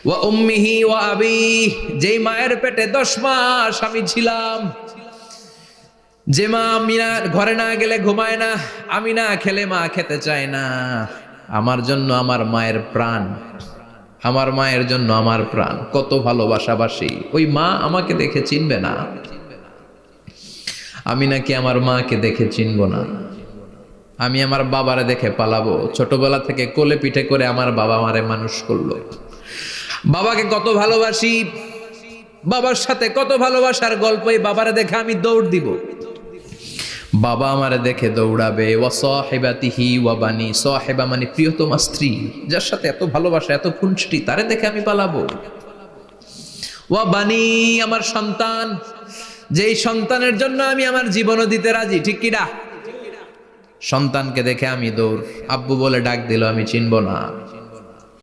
ওয়া উম্মিহি ওয়া আবিহি, যেই মায়ের পেটে 10 মাস আমি ছিলাম, যে মা আমি না ঘরে না গেলে ঘুমায় না, আমি না খেলে মা খেতে চায় না, আমার জন্য আমার মায়ের প্রাণ, আমার মায়ের জন্য আমার প্রাণ, কত ভালোবাসাবাসি। ওই মা আমাকে দেখে চিনবে না, আমি নাকি আমার মাকে দেখে চিনব না। আমি আমার বাবারে দেখে পালাবো। ছোটবেলা থেকে কোলে পিঠে করে আমার বাবা আমারে মানুষ করলো। বাবাকে কত ভালোবাসি, বাবার সাথে কত ভালোবাসার গল্প, এই বাবারে দেখে আমি দৌড় দিব, বাবা আমারে দেখে দৌড়াবে। ওয়া সাহিবাতিহি ওয়া বানি, সাহিবা মানে প্রিয়তমা স্ত্রী, যার সাথে এত ভালোবাসা এত খুনসুটি, তারে দেখে আমি পালাবো। ওয়া বানি, আমার সন্তান, যেই সন্তানের জন্য আমি আমার জীবনও দিতে রাজি, ঠিক কি না? সন্তানকে দেখে আমি দৌড়। আব্বু বলে ডাক দিল, আমি চিনব না।